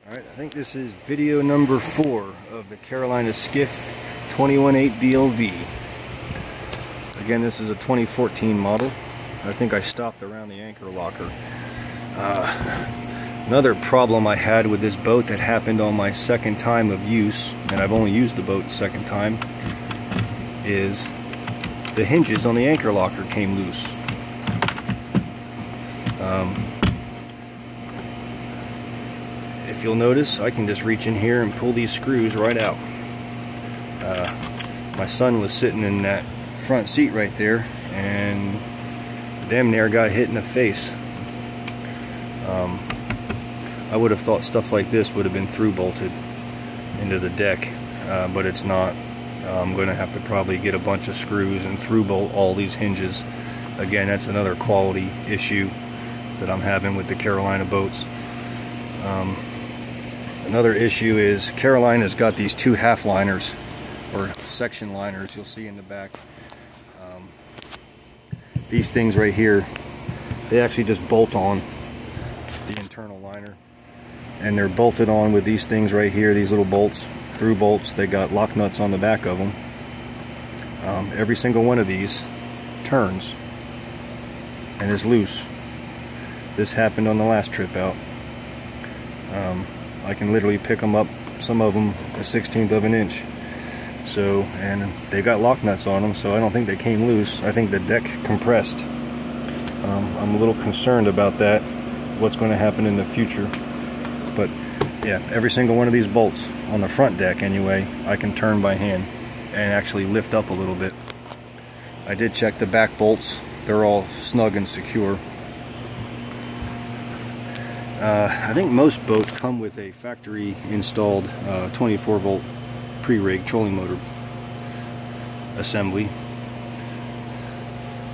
Alright, I think this is video number 4 of the Carolina Skiff 21.8 DLV. Again, this is a 2014 model. I think I stopped around the anchor locker. Another problem I had with this boat that happened on my second time of use, and I've only used the boat the second time, is the hinges on the anchor locker came loose. If you'll notice, I can just reach in here and pull these screws right out. My son was sitting in that front seat right there and damn near got hit in the face. I would have thought stuff like this would have been through bolted into the deck, but it's not. I'm going to have to probably get a bunch of screws and through bolt all these hinges. Again, that's another quality issue that I'm having with the Carolina boats. Another issue is Carolina's got these two half liners or section liners you'll see in the back. These things right here, they actually just bolt on the internal liner, and they're bolted on with these things right here, these little bolts, through bolts. They got lock nuts on the back of them. Every single one of these turns and is loose. This happened on the last trip out. I can literally pick them up, some of them 1/16 of an inch. So, and they got lock nuts on them, so I don't think they came loose. I think the deck compressed. I'm a little concerned about that, what's going to happen in the future. But yeah, every single one of these bolts on the front deck anyway, I can turn by hand and actually lift up a little bit. I did check the back bolts. They're all snug and secure. I think most boats come with a factory installed 24 volt pre-rig trolling motor assembly.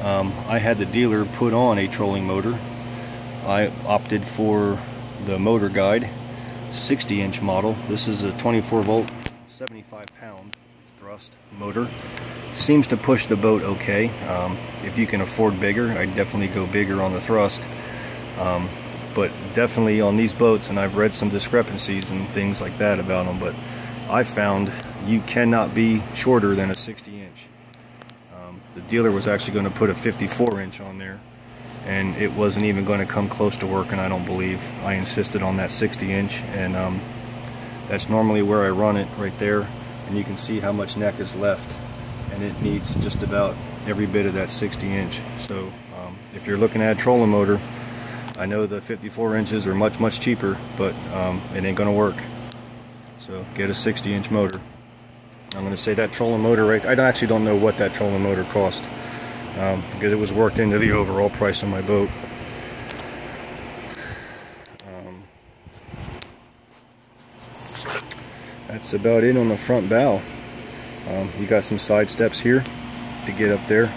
I had the dealer put on a trolling motor. I opted for the Motor Guide 60-inch model. This is a 24 volt 75 pound thrust motor. Seems to push the boat okay. If you can afford bigger, I'd definitely go bigger on the thrust. But definitely on these boats, and I've read some discrepancies and things like that about them, but I found you cannot be shorter than a 60-inch. The dealer was actually going to put a 54-inch on there, and it wasn't even going to come close to working, I don't believe. I insisted on that 60-inch, and that's normally where I run it, right there, and you can see how much neck is left, and it needs just about every bit of that 60-inch. So if you're looking at a trolling motor, I know the 54 inches are much cheaper, but it ain't gonna work. So get a 60-inch motor. I'm gonna say that trolling motor right, I actually don't know what that trolling motor cost, because it was worked into the overall price of my boat. That's about it on the front bow. You got some side steps here to get up there.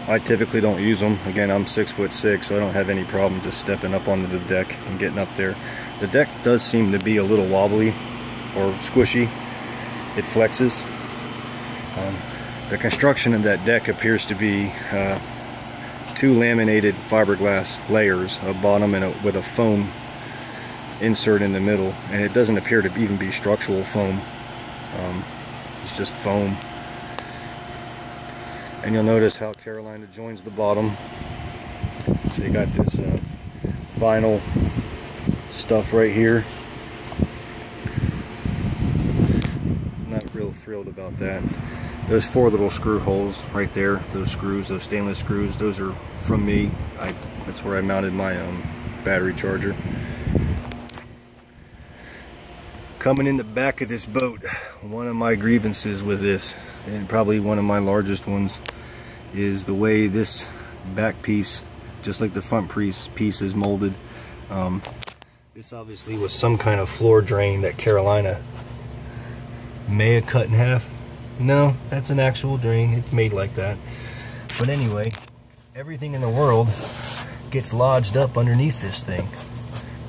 I typically don't use them. Again, I'm 6'6", so I don't have any problem just stepping up onto the deck and getting up there. The deck does seem to be a little wobbly or squishy. It flexes. The construction of that deck appears to be 2 laminated fiberglass layers, a bottom and with a foam insert in the middle, and it doesn't appear to even be structural foam. It's just foam. And you'll notice how Carolina joins the bottom. They got this vinyl stuff right here. Not real thrilled about that. Those 4 little screw holes right there, those screws, those stainless screws, those are from me. That's where I mounted my battery charger. Coming in the back of this boat, one of my grievances with this, and probably one of my largest ones, is the way this back piece, just like the front piece is molded. This obviously was some kind of floor drain that Carolina may have cut in half. No, that's an actual drain. It's made like that. But anyway, everything in the world gets lodged up underneath this thing.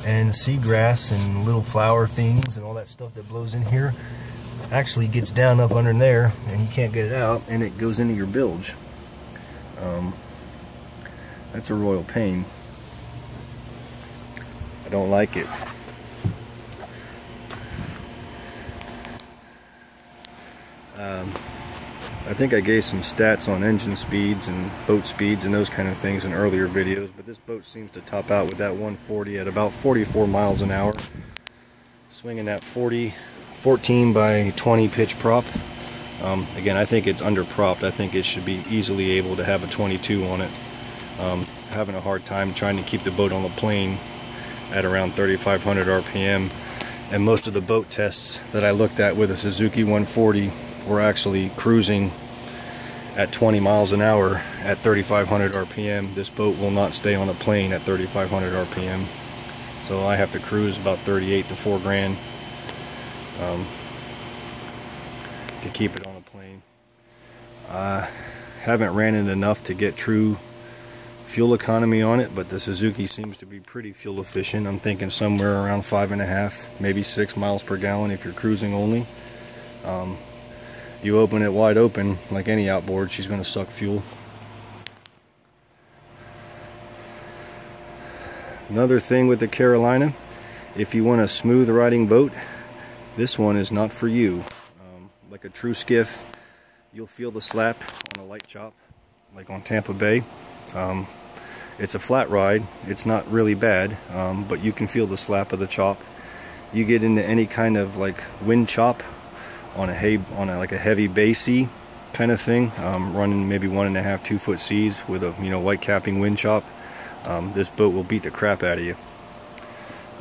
And seagrass and little flower things and all that stuff that blows in here actually gets down up under there, and you can't get it out, and it goes into your bilge. That's a royal pain. I don't like it. I think I gave some stats on engine speeds and boat speeds and those kind of things in earlier videos, but this boat seems to top out with that 140 at about 44 miles an hour, swinging that 14 by 20 pitch prop. Again, I think it's under propped. I think it should be easily able to have a 22 on it. Having a hard time trying to keep the boat on the plane at around 3,500 RPM, and most of the boat tests that I looked at with a Suzuki 140 were actually cruising at 20 miles an hour at 3,500 RPM. This boat will not stay on a plane at 3,500 RPM, so I have to cruise about 38 to 4 grand to keep it on a plane. I haven't ran it enough to get true fuel economy on it, but the Suzuki seems to be pretty fuel efficient. I'm thinking somewhere around 5.5, maybe 6 miles per gallon if you're cruising only. You open it wide open, like any outboard, she's going to suck fuel. Another thing with the Carolina, if you want a smooth riding boat, this one is not for you. Like a true skiff, you'll feel the slap on a light chop, like on Tampa Bay. It's a flat ride, it's not really bad, but you can feel the slap of the chop. You get into any kind of like wind chop on like a heavy bay sea kind of thing, running maybe 1.5 2 foot seas with a white capping wind chop, this boat will beat the crap out of you.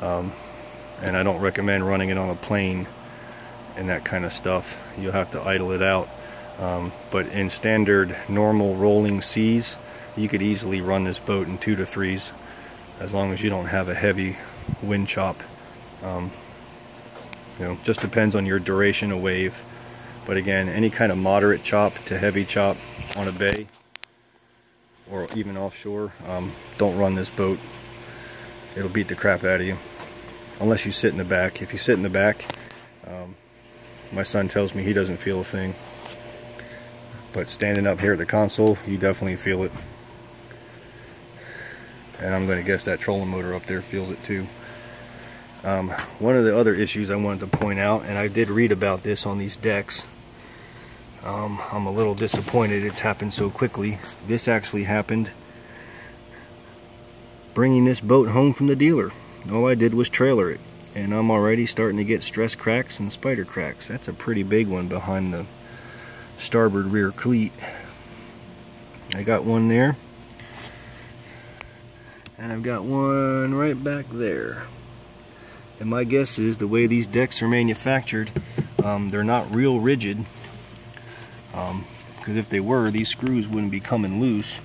And I don't recommend running it on a plane and that kind of stuff. You'll have to idle it out. But in standard normal rolling seas, you could easily run this boat in 2 to 3s as long as you don't have a heavy wind chop. Just depends on your duration of wave. But again, any kind of moderate chop to heavy chop on a bay or even offshore, don't run this boat. It'll beat the crap out of you. Unless you sit in the back. If you sit in the back, my son tells me he doesn't feel a thing. But standing up here at the console, you definitely feel it. And I'm going to guess that trolling motor up there feels it too. One of the other issues I wanted to point out, and I did read about this on these decks, I'm a little disappointed it's happened so quickly. This actually happened bringing this boat home from the dealer. All I did was trailer it, and I'm already starting to get stress cracks and spider cracks. That's a pretty big one behind the starboard rear cleat. I got one there, and I've got one right back there. And my guess is the way these decks are manufactured, they're not real rigid, because if they were, these screws wouldn't be coming loose,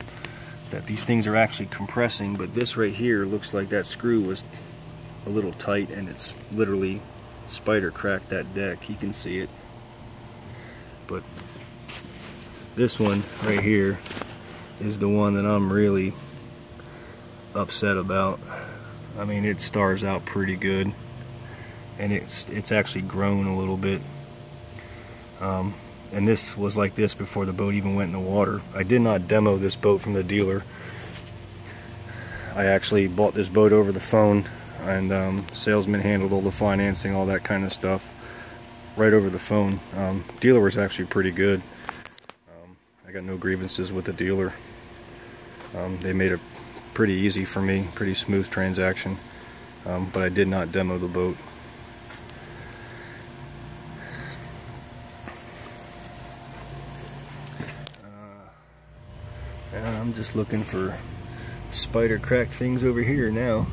that these things are actually compressing. But this right here looks like that screw was a little tight, and it's literally spider cracked that deck. You can see it. But this one right here is the one that I'm really upset about. I mean, it stars out pretty good, and it's actually grown a little bit. And this was like this before the boat even went in the water. I did not demo this boat from the dealer. I actually bought this boat over the phone, and salesman handled all the financing, all that kind of stuff, right over the phone. Dealer was actually pretty good. I got no grievances with the dealer. They made it pretty easy for me, pretty smooth transaction, but I did not demo the boat. And I'm just looking for spider crack things over here now,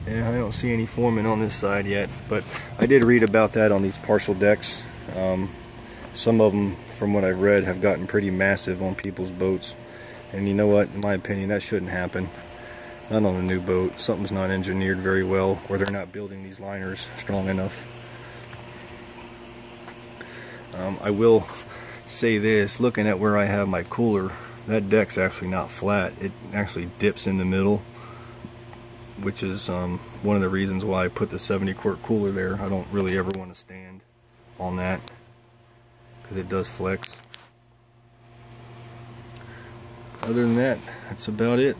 and I don't see any forming on this side yet, but I did read about that on these partial decks. Some of them, from what I've read, have gotten pretty massive on people's boats. And you know what, in my opinion, that shouldn't happen. Not on a new boat. Something's not engineered very well, or they're not building these liners strong enough. I will say this, looking at where I have my cooler, that deck's actually not flat. It actually dips in the middle, which is one of the reasons why I put the 70-quart cooler there. I don't really ever want to stand on that, because it does flex. Other than that, that's about it.